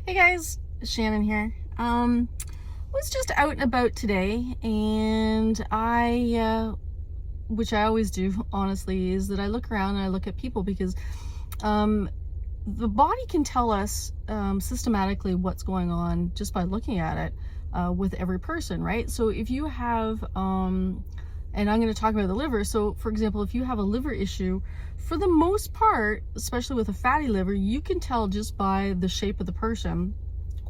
Hey guys, Shannon here. Was just out and about today, and which I always do, honestly, is that I look around and I look at people because the body can tell us systematically what's going on just by looking at it with every person, right? So if you have, and I'm going to talk about the liver. So for example, if you have a liver issue, for the most part, especially with a fatty liver, you can tell just by the shape of the person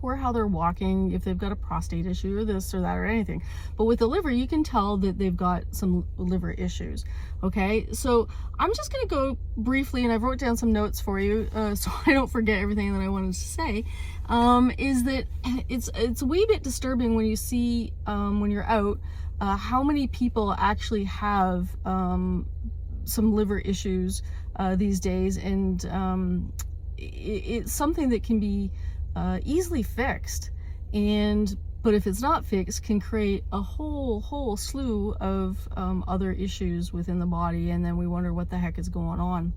or how they're walking, if they've got a prostate issue or this or that or anything. But with the liver, you can tell that they've got some liver issues. Okay, so I'm just going to go briefly, and I wrote down some notes for you so I don't forget everything that I wanted to say. Is that it's a wee bit disturbing when you see when you're out how many people actually have some liver issues these days, and it's something that can be easily fixed, but if it's not fixed, can create a whole slew of other issues within the body, and then we wonder what the heck is going on.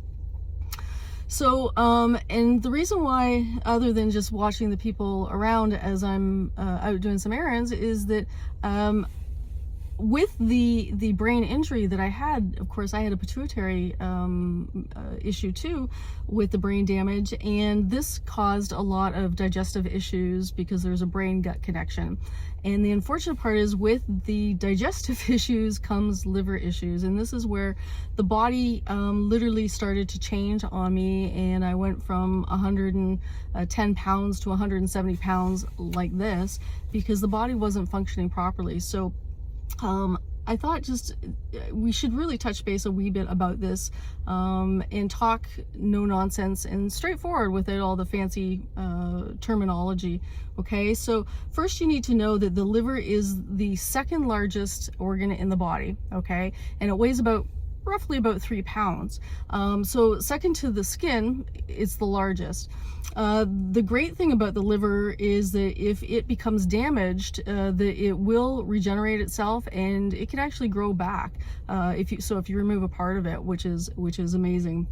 So and the reason why, other than just watching the people around as I'm out doing some errands, is that with the brain injury that I had, of course, I had a pituitary issue too with the brain damage, and this caused a lot of digestive issues because there's a brain-gut connection. And the unfortunate part is, with the digestive issues comes liver issues, and this is where the body literally started to change on me, and I went from 110 pounds to 170 pounds like this because the body wasn't functioning properly. So I thought just we should really touch base a wee bit about this and talk no nonsense and straightforward without all the fancy terminology. Okay, so first you need to know that the liver is the second largest organ in the body, okay, and it weighs roughly about 3 pounds. So second to the skin, it's the largest. The great thing about the liver is that if it becomes damaged, that it will regenerate itself, and it can actually grow back if you remove a part of it, which is amazing.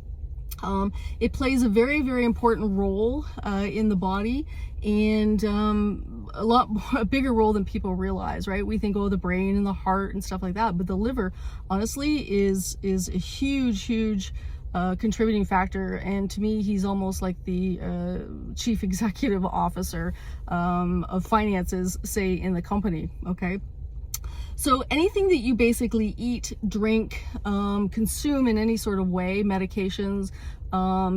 It plays a very important role in the body, and a bigger role than people realize, right? We think, oh, the brain and the heart and stuff like that, but the liver, honestly, is a huge contributing factor. And to me, he's almost like the chief executive officer of finances, say, in the company. Okay. So anything that you basically eat, drink, consume in any sort of way, medications,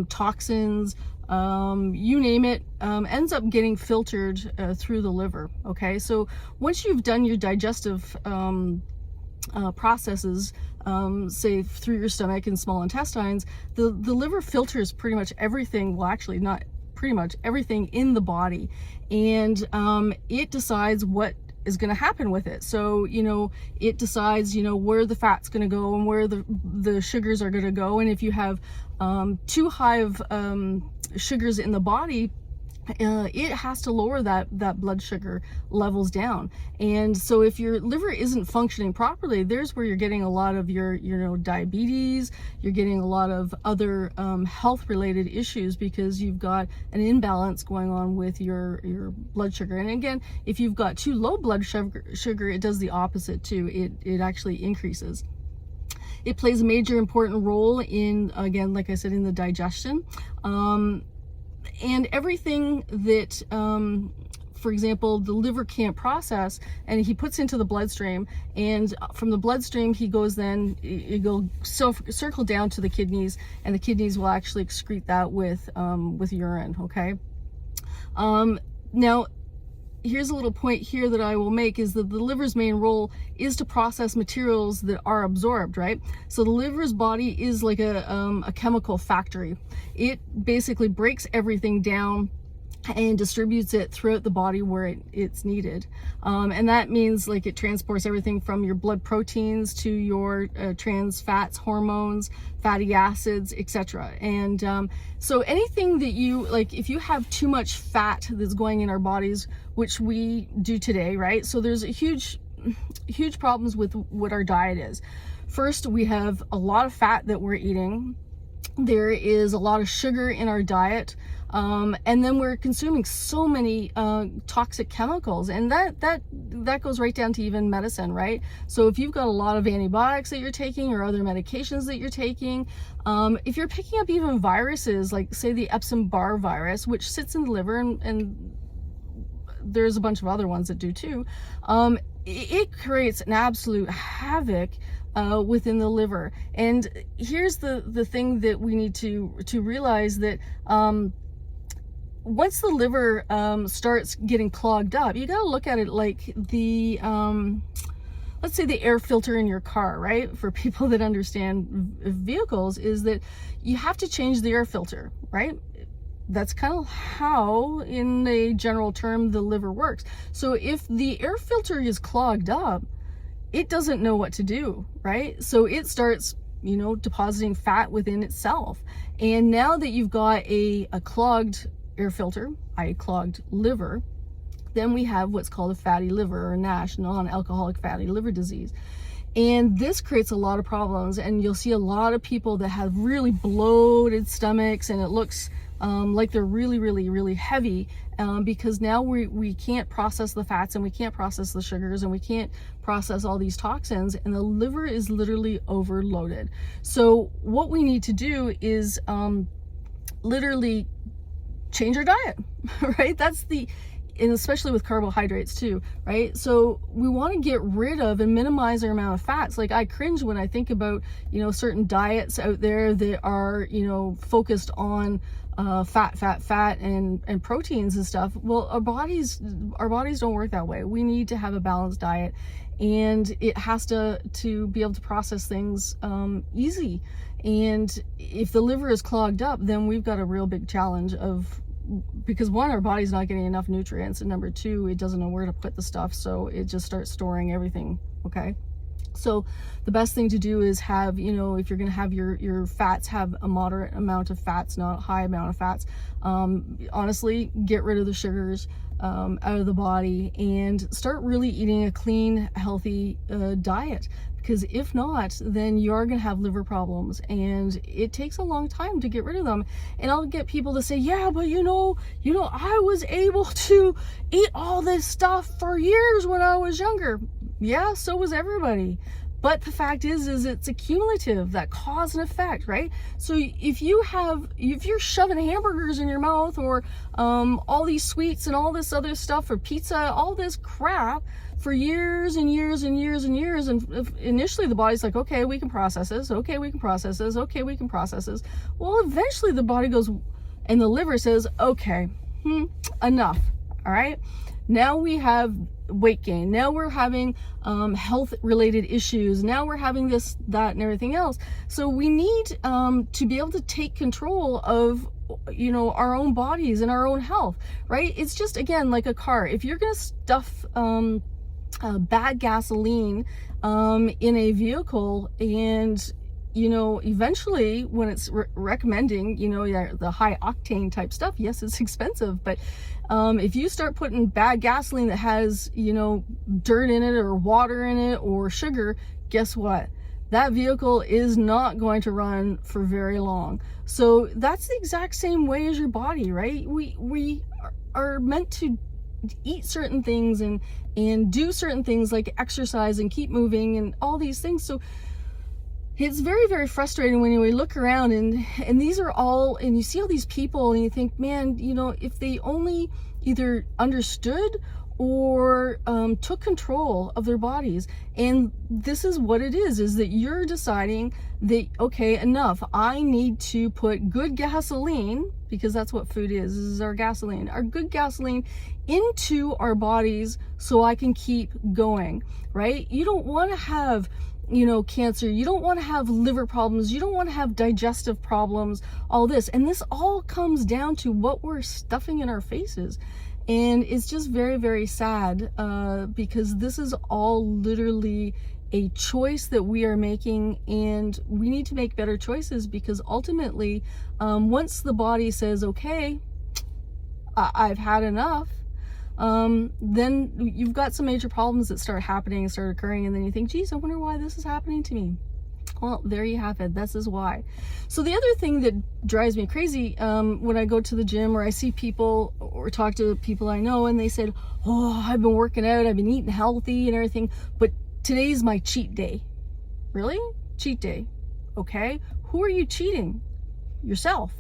toxins, you name it, ends up getting filtered through the liver. Okay, so once you've done your digestive processes, say through your stomach and small intestines, the liver filters pretty much everything, well, actually not pretty much everything in the body, and it decides what is going to happen with it. So, it decides, where the fat's going to go and where the sugars are going to go. And if you have too high of sugars in the body, it has to lower that blood sugar levels down. And so if your liver isn't functioning properly, there's where you're getting a lot of your diabetes, you're getting a lot of other health related issues, because you've got an imbalance going on with your blood sugar. And again, if you've got too low blood sugar, it does the opposite too. It actually increases. It plays a major important role in, again, like I said, in the digestion. And everything that, for example, the liver can't process, and he puts into the bloodstream, and from the bloodstream he goes, then it will circle down to the kidneys, and the kidneys will actually excrete that with urine. Okay. Now, here's a little point here that I will make, is that the liver's main role is to process materials that are absorbed, right? So the liver's body is like a chemical factory. It basically breaks everything down and distributes it throughout the body where it's needed. And that means, like, it transports everything from your blood proteins to your trans fats, hormones, fatty acids, etc. And so anything that if you have too much fat that's going in our bodies, which we do today, right? So there's a huge problems with what our diet is. First, we have a lot of fat that we're eating. There is a lot of sugar in our diet. And then we're consuming so many toxic chemicals, and that goes right down to even medicine, right? So if you've got a lot of antibiotics that you're taking or other medications that you're taking, if you're picking up even viruses like, say, the Epstein-Barr virus, which sits in the liver, and there's a bunch of other ones that do too, it creates an absolute havoc within the liver. And here's the thing that we need to realize, that once the liver starts getting clogged up, you got to look at it like the let's say the air filter in your car, right? For people that understand vehicles, is that you have to change the air filter, right? That's kind of how, in a general term, the liver works. So if the air filter is clogged up, it doesn't know what to do, right? So it starts, depositing fat within itself. And now that you've got a clogged air filter, i.e. clogged liver, then we have what's called a fatty liver, or NASH, non-alcoholic fatty liver disease. And this creates a lot of problems, and you'll see a lot of people that have really bloated stomachs, and it looks like they're really, really, really heavy, because now we can't process the fats, and we can't process the sugars, and we can't process all these toxins, and the liver is literally overloaded. So what we need to do is literally change our diet, right? And especially with carbohydrates too, right? So we want to get rid of and minimize our amount of fats. Like, I cringe when I think about, certain diets out there that are, focused on fat and proteins and stuff. Well, our bodies don't work that way. We need to have a balanced diet, and it has to be able to process things easy. And if the liver is clogged up, then we've got a real big challenge because one, our body's not getting enough nutrients, and number two, it doesn't know where to put the stuff, so it just starts storing everything. Okay, so the best thing to do is have, if you're going to have your fats, have a moderate amount of fats, not a high amount of fats. Honestly, get rid of the sugars out of the body, and start really eating a clean, healthy diet. Because if not, then you are going to have liver problems, and it takes a long time to get rid of them. And I'll get people to say, yeah, but I was able to eat all this stuff for years when I was younger. Yeah, so was everybody. But the fact is it's accumulative, that cause and effect, right? So if you're shoving hamburgers in your mouth, or all these sweets and all this other stuff, or pizza, all this crap, for years and years and years and years, and initially the body's like, okay, we can process this, okay, we can process this, okay, we can process this. Well, eventually the body goes, and the liver says, okay, enough. All right, now we have weight gain, now we're having health related issues, now we're having this, that, and everything else. So we need to be able to take control of our own bodies and our own health, right? It's just, again, like a car. If you're gonna stuff bad gasoline in a vehicle, and eventually when it's recommending the high octane type stuff, yes, it's expensive, but if you start putting bad gasoline that has dirt in it, or water in it, or sugar, guess what? That vehicle is not going to run for very long. So that's the exact same way as your body, right? We are meant to eat certain things and do certain things, like exercise and keep moving and all these things. So it's very, very frustrating when you look around and these are all, and you see all these people, and you think, man, if they only either understood or took control of their bodies. And this is what it is that you're deciding that, okay, enough, I need to put good gasoline, because that's what food is our gasoline, our good gasoline, into our bodies so I can keep going, right? You don't want to have cancer, you don't want to have liver problems, you don't want to have digestive problems, all this. And this all comes down to what we're stuffing in our faces. And it's just very, very sad, because this is all literally a choice that we are making, and we need to make better choices, because ultimately, once the body says, okay, I've had enough, then you've got some major problems that start happening and start occurring, and then you think, geez, I wonder why this is happening to me. Well, there you have it. This is why. So the other thing that drives me crazy when I go to the gym or I see people or talk to people I know and they said, oh, I've been working out, I've been eating healthy and everything, but today's my cheat day. Really? Cheat day. Okay. Who are you cheating? Yourself,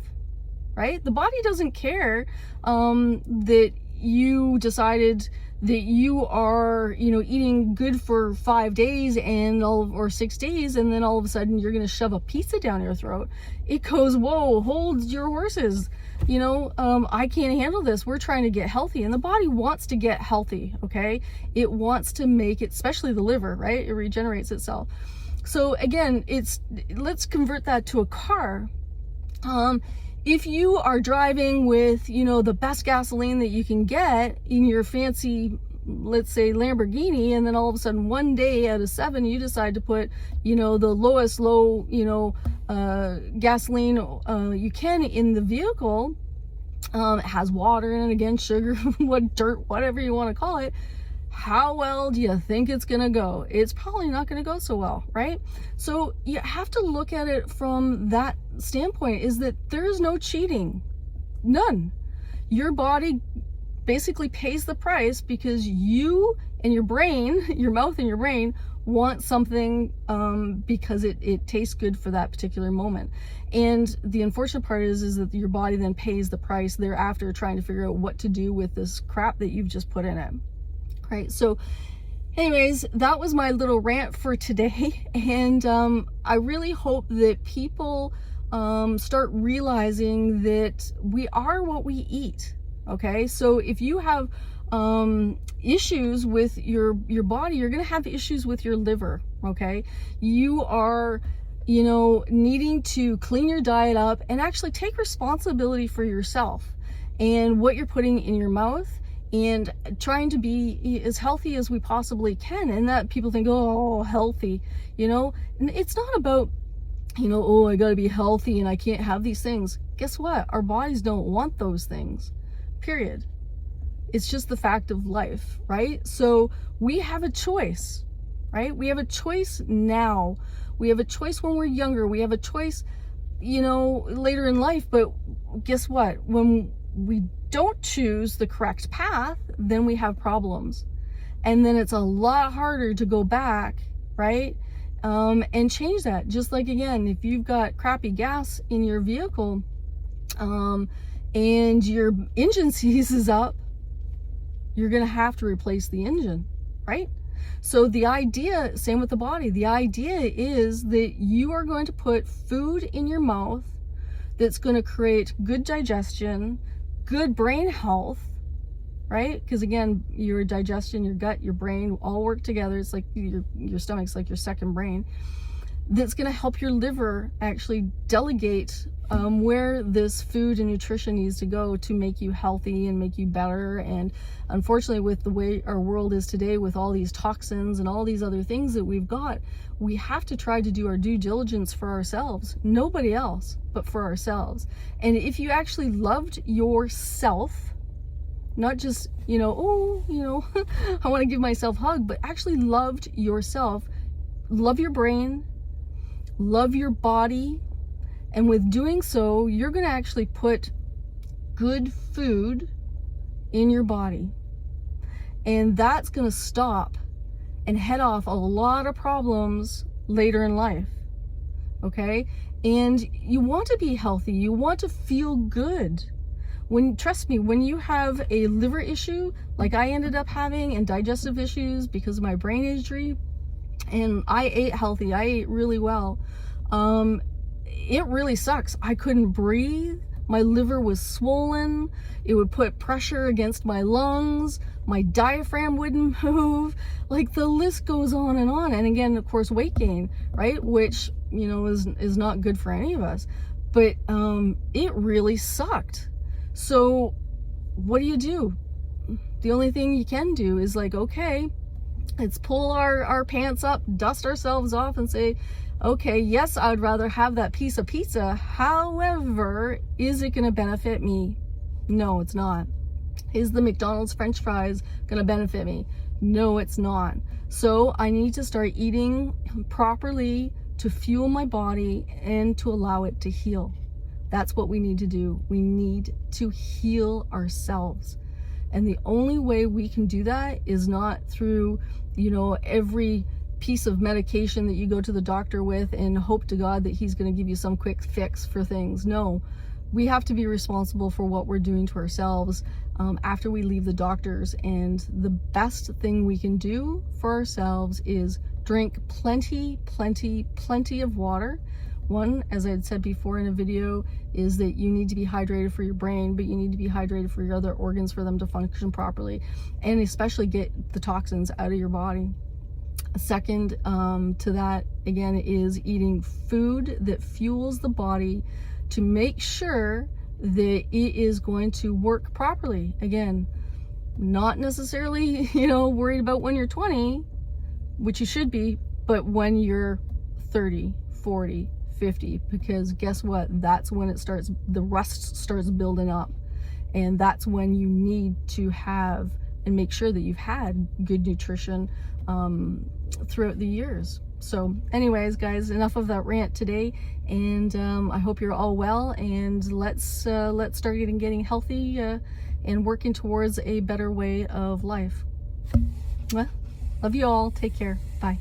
right? The body doesn't care that you decided that you are, eating good for 5 days or 6 days, and then all of a sudden you're going to shove a pizza down your throat. It goes, whoa, hold your horses. I can't handle this. We're trying to get healthy, and the body wants to get healthy. Okay. It wants to make it, especially the liver, right? It regenerates itself. So again, let's convert that to a car. If you are driving with, the best gasoline that you can get in your fancy, let's say Lamborghini, and then all of a sudden one day out of 7, you decide to put, the lowest gasoline you can in the vehicle, it has water in it, again, sugar, dirt, whatever you want to call it. How well do you think it's going to go? It's probably not going to go so well, right? So you have to look at it from that standpoint, is that there is no cheating. None. Your body basically pays the price because you and your brain, your mouth and your brain, want something because it tastes good for that particular moment. And the unfortunate part is that your body then pays the price thereafter, trying to figure out what to do with this crap that you've just put in it. Right. So anyways, that was my little rant for today. And I really hope that people start realizing that we are what we eat. Okay. So if you have issues with your body, you're going to have issues with your liver. Okay. You are, needing to clean your diet up and actually take responsibility for yourself and what you're putting in your mouth, and trying to be as healthy as we possibly can. And that people think, oh, healthy, and it's not about, oh, I got to be healthy and I can't have these things. Guess what? Our bodies don't want those things, period. It's just the fact of life, right? So we have a choice, right? We have a choice now. We have a choice when we're younger. We have a choice, later in life. But guess what? When we don't choose the correct path, then we have problems. And then it's a lot harder to go back, right? And change that. Just like, again, if you've got crappy gas in your vehicle, and your engine seizes up, you're going to have to replace the engine, right? So the idea, same with the body, the idea is that you are going to put food in your mouth that's going to create good digestion, good brain health, right? Because again, your digestion, your gut, your brain all work together. It's like your stomach's like your second brain. That's going to help your liver actually delegate where this food and nutrition needs to go to make you healthy and make you better. And unfortunately, with the way our world is today, with all these toxins and all these other things that we've got, we have to try to do our due diligence for ourselves. Nobody else, but for ourselves. And if you actually loved yourself, not just, I want to give myself a hug, but actually loved yourself, love your brain, love your body, and with doing so, you're going to actually put good food in your body. And that's going to stop and head off a lot of problems later in life. Okay? And you want to be healthy. You want to feel good. Trust me, when you have a liver issue, like I ended up having, and digestive issues because of my brain injury, and I ate healthy, I ate really well, it really sucks. I couldn't breathe. My liver was swollen. It would put pressure against my lungs. My diaphragm wouldn't move. Like, the list goes on and on. And again, of course, weight gain, right? Which, is not good for any of us. But it really sucked. So what do? The only thing you can do is like, okay, let's pull our pants up, dust ourselves off, and say, okay, yes, I'd rather have that piece of pizza. However, is it going to benefit me? No, it's not. Is the McDonald's French fries going to benefit me? No, it's not. So I need to start eating properly to fuel my body and to allow it to heal. That's what we need to do. We need to heal ourselves. And the only way we can do that is not through, you know, every piece of medication that you go to the doctor with and hope to God that he's going to give you some quick fix for things. No, we have to be responsible for what we're doing to ourselves after we leave the doctors. And the best thing we can do for ourselves is drink plenty of water. One, as I had said before in a video, is that you need to be hydrated for your brain, but you need to be hydrated for your other organs for them to function properly, and especially get the toxins out of your body. Second to that, again, is eating food that fuels the body to make sure that it is going to work properly. Again, not necessarily, you know, worried about when you're 20, which you should be, but when you're 30, 40, 50, because guess what? That's when it starts, the rust starts building up. And that's when you need to have and make sure that you've had good nutrition throughout the years. So anyways, guys, enough of that rant today, and I hope you're all well, and let's start getting healthy and working towards a better way of life. Well, love you all. Take care. Bye.